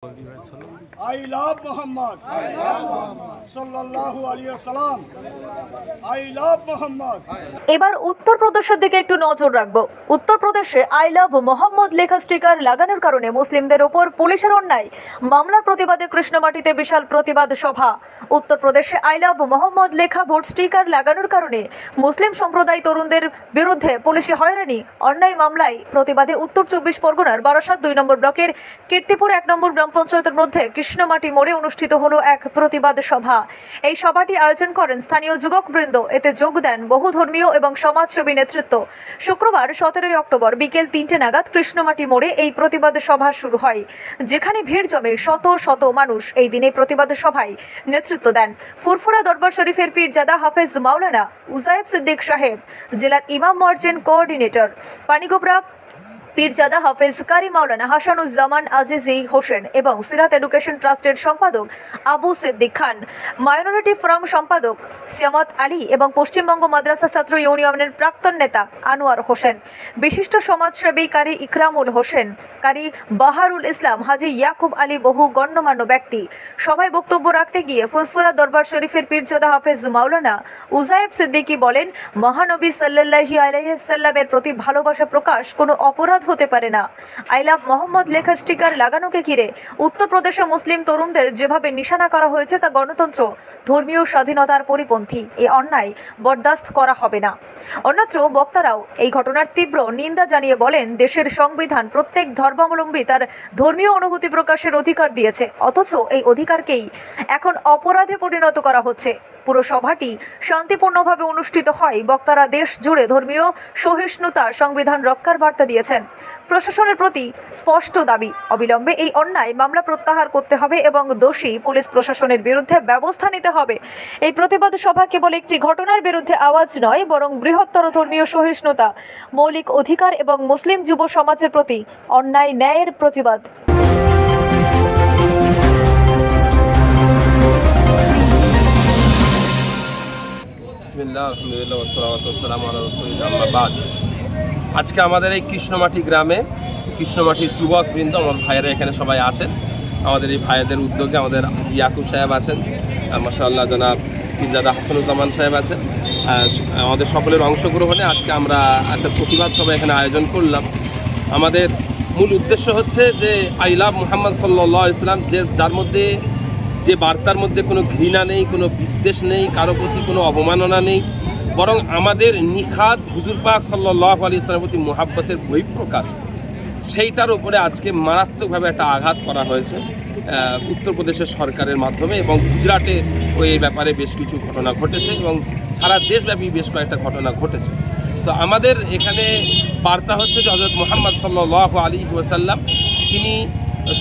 I love Muhammad. Sallallahu alaihi wasallam. I love Muhammad. এবার উত্তরপ্রদেশের দিকে একটু নজর রাখবো। উত্তরপ্রদেশে আই লাভ মোহাম্মদ লেখা স্টিকার লাগানোর কারণে মুসলিমদের ওপর পুলিশের অন্যায় মামলার প্রতিবাদে কৃষ্ণমাটিতে বিশাল প্রতিবাদ সভা। উত্তরপ্রদেশে আই লাভ মোহাম্মদ লেখা ভোট স্টিকার লাগানোর কারণে মুসলিম সম্প্রদায় তরুণদের বিরুদ্ধে পুলিশি হয়রানি অন্যায় মামলায় প্রতিবাদে উত্তর ২৪ পরগনার বারাসাত ২ নম্বর ব্লকের কীর্তিপুর ১ নম্বর গ্রাম পঞ্চায়েতের মধ্যে কৃষ্ণমাটি মোড়ে অনুষ্ঠিত হলো এক প্রতিবাদ সভা। এই সভাটি আয়োজন করেন স্থানীয় যুবকবৃন্দ। এতে যোগ দেন বহু ধর্মীয় এবং সমাজসেবী নেতৃত্ব। শুক্রবার ১৭ অক্টোবর বিকেল ৩টে নাগাদ কৃষ্ণমাটি মোড়ে এই প্রতিবাদ সভা শুরু হয়, যেখানে ভিড় জমে শত শত মানুষ। এই দিনে প্রতিবাদ সভায় নেতৃত্ব দেন ফুরফুরা দরবার শরীফের পীরজাদা হাফেজ মাওলানা উজায়েব সিদ্দিক সাহেব, জেলার ইমাম মার্চেন্ট কোঅর্ডিনেটর পানিগোবরা পীরজাদা হাফেজ কারি মাওলানা হাসানুজ্জামান আজিজি হোসেন এবং সিরাত এডুকেশন ট্রাস্টের সম্পাদক আবু সিদ্দিক খান, মাইনরিটি ফোরাম সম্পাদক সিয়ামত আলী এবং পশ্চিমবঙ্গ মাদ্রাসা ছাত্র ইউনিয়নের প্রাক্তন নেতা আনোয়ার হোসেন, বিশিষ্ট সমাজসেবী কারি ইকরামুল হোসেন, কারি বাহারুল ইসলাম, হাজি ইয়াকুব আলী, বহু গণ্যমান্য ব্যক্তি। সভায় বক্তব্য রাখতে গিয়ে ফুরফুরা দরবার শরীফের পীরজাদা হাফেজ মাওলানা উজায়েব সিদ্দিকী বলেন, মহানবী সাল্লাল্লাহু আলাইহি ওয়াসাল্লামের প্রতি ভালোবাসা প্রকাশ কোনো অপরাধ হতে পারে না। আই লাভ মোহাম্মদ লেখা স্টিকার লাগানোকে ঘিরে উত্তরপ্রদেশে মুসলিম তরুণদের যেভাবে নিশানা করা হয়েছে তা গণতন্ত্র, ধর্মীয় স্বাধীনতার পরিপন্থী। এই অন্যায় বরদাস্ত করা হবে না। অন্যত্র বক্তারাও এই ঘটনার তীব্র নিন্দা জানিয়ে বলেন, দেশের সংবিধান প্রত্যেক ধর্মাবলম্বী তার ধর্মীয় অনুভূতি প্রকাশের অধিকার দিয়েছে, অথচ এই অধিকারকেই এখন অপরাধে পরিণত করা হচ্ছে। পুরো সভাটি শান্তিপূর্ণভাবে অনুষ্ঠিত হয়। বক্তারা দেশ জুড়ে ধর্মীয় সহিষ্ণুতা, সংবিধান রক্ষার বার্তা দিয়েছেন। প্রশাসনের প্রতি স্পষ্ট দাবি, অবিলম্বে এই অন্যায় মামলা প্রত্যাহার করতে হবে এবং দোষী পুলিশ প্রশাসনের বিরুদ্ধে ব্যবস্থা নিতে হবে। এই প্রতিবাদ সভা কেবল একটি ঘটনার বিরুদ্ধে আওয়াজ নয়, বরং বৃহত্তর ধর্মীয় সহিষ্ণুতা, মৌলিক অধিকার এবং মুসলিম যুব সমাজের প্রতি অন্যায় ন্যায়ের প্রতিবাদ। আজকে আমাদের এই কৃষ্ণমাটি গ্রামে কৃষ্ণমাটির যুবকবৃন্দ, আমার ভাইয়েরা এখানে সবাই আছেন। আমাদের এই ভাইদের উদ্যোগে আমাদের ইয়াকুব সাহেব আছেন, মাশাআল্লাহ জনাব পীরজাদা হাসানুজ্জামান সাহেব আছেন, আমাদের সকলের অংশগ্রহণে আজকে আমরা একটা প্রতিবাদ সভা এখানে আয়োজন করলাম। আমাদের মূল উদ্দেশ্য হচ্ছে যে আই লাভ মুহাম্মদ সাল্লাল্লাহু আলাইহি ওয়াসাল্লাম, যার মধ্যে যে বার্তার মধ্যে কোনো ঘৃণা নেই, কোনো বিদ্বেষ নেই, কারো প্রতি কোনো অবমাননা নেই, বরং আমাদের নিখাত হুজুর পাক সাল্লাল্লাহু আলাইহি ওয়াসাল্লামের প্রতি মুহাব্বতের বহিঃপ্রকাশ, সেইটার উপরে আজকে মারাত্মকভাবে একটা আঘাত করা হয়েছে উত্তরপ্রদেশের সরকারের মাধ্যমে, এবং গুজরাটে এই ব্যাপারে বেশ কিছু ঘটনা ঘটেছে এবং সারা দেশব্যাপী বেশ কয়েকটা ঘটনা ঘটেছে। তো আমাদের এখানে বার্তা হচ্ছে যে হযরত মুহাম্মদ সাল্লাল্লাহু আলাইহি ওয়াসাল্লাম তিনি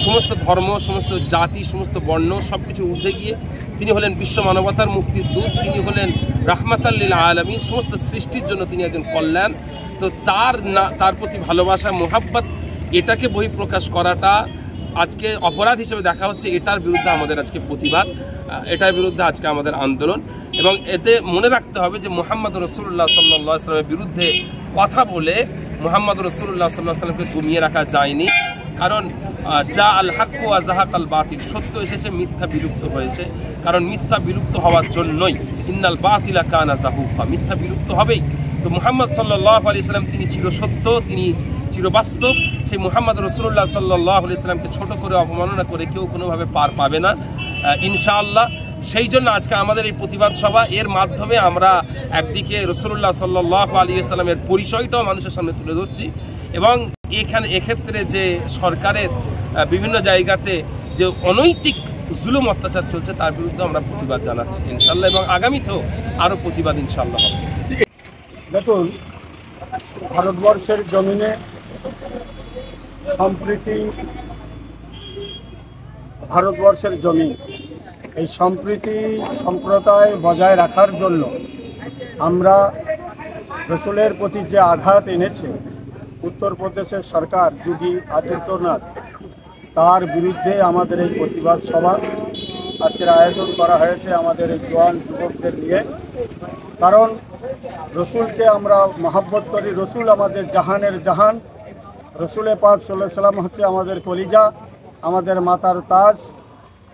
সমস্ত ধর্ম, সমস্ত জাতি, সমস্ত বর্ণ সব কিছু ঊর্ধ্বে গিয়ে তিনি হলেন বিশ্ব মানবতার মুক্তির দূত, তিনি হলেন রাহমাতাল লিল আলামিন, সমস্ত সৃষ্টির জন্য তিনি একজন কল্যাণ। তো তার প্রতি ভালোবাসা, মোহাব্বত, এটাকে বহিঃপ্রকাশ করাটা আজকে অপরাধ হিসেবে দেখা হচ্ছে। এটার বিরুদ্ধে আমাদের আজকে প্রতিবাদ, এটার বিরুদ্ধে আজকে আমাদের আন্দোলন। এবং এতে মনে রাখতে হবে যে মুহাম্মদ রাসূলুল্লাহ সাল্লাল্লাহু আলাইহি ওয়াসাল্লামের বিরুদ্ধে কথা বলে মুহাম্মদ রাসূলুল্লাহ সাল্লাল্লাহু আলাইহি ওয়াসাল্লামকে দমিয়ে রাখা যায়নি। কারণ যা আল হক ওয়া যাহাকাল বাতিল, সত্য এসেছে, মিথ্যা বিলুপ্ত হয়েছে। কারণ মিথ্যা বিলুপ্ত হওয়ার জন্যই ইন্নাল বাতিলা কানা যাহুকা, মিথ্যা বিলুপ্ত হবেই। তো মুহাম্মদ সাল্লাল্লাহু আলাইহি ওয়াসাল্লাম তিনি চিরসত্য, তিনি চিরবাস্তব। সেই মুহাম্মদ রাসূলুল্লাহ সাল্লাল্লাহু আলাইহি ওয়াসাল্লামকে ছোট করে অবমাননা করে কেউ কোনোভাবে পার পাবে না ইনশাআল্লাহ। সেই জন্য আজকে আমাদের এই প্রতিবাদ সভা, এর মাধ্যমে আমরা একদিকে রাসূলুল্লাহ সাল্লাল্লাহু আলাইহি ওয়াসাল্লামের পরিচয়টাও মানুষের সামনে তুলে ধরছি, এবং এক্ষেত্রে যে সরকারের বিভিন্ন জায়গাতে যে অনৈতিক জুলুম অত্যাচার চলছে তার বিরুদ্ধে আমরা প্রতিবাদ জানাচ্ছি ইনশাআল্লাহ, এবং আগামীতেও আরও প্রতিবাদ ইনশাআল্লাহ হবে। দেখুন, ভারতবর্ষের জমিনে সম্প্রীতি, ভারতবর্ষের জমিন, এই সম্প্রীতি সম্প্রদায় বজায় রাখার জন্য আমরা রসুলের প্রতি যে আঘাত এনেছে উত্তরপ্রদেশের সরকার যোগী আদিত্যনাথ, তার বিরুদ্ধে আমাদের এই প্রতিবাদ সভা আজকের আয়োজন করা হয়েছে আমাদের এই জওয়ান যুবকদের নিয়ে। কারণ রসুলকে আমরা মহব্বত করি, রসুল আমাদের জাহানের জাহান, রসুলে পাক সাল্লাল্লাহু আলাইহি ওয়াসাল্লাম হচ্ছে আমাদের কলিজা। আমাদের মাতার তাজ,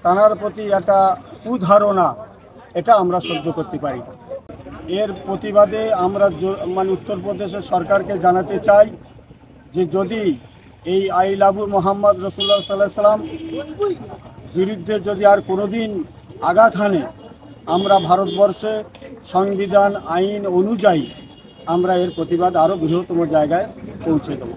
তানার প্রতি একটা কুধারণা, এটা আমরা সহ্য করতে পারি না। এর প্রতিবাদে আমরা মানে উত্তরপ্রদেশের সরকারকে জানাতে চাই যে যদি এই আই লাভ মোহাম্মদ রসুল্লাহ সাল্লাহ সাল্লাম বিরুদ্ধে যদি আর কোনোদিন আঘাত হানে, আমরা ভারতবর্ষে সংবিধান আইন অনুযায়ী আমরা এর প্রতিবাদ আরও বৃহত্তম জায়গায় পৌঁছে দেব।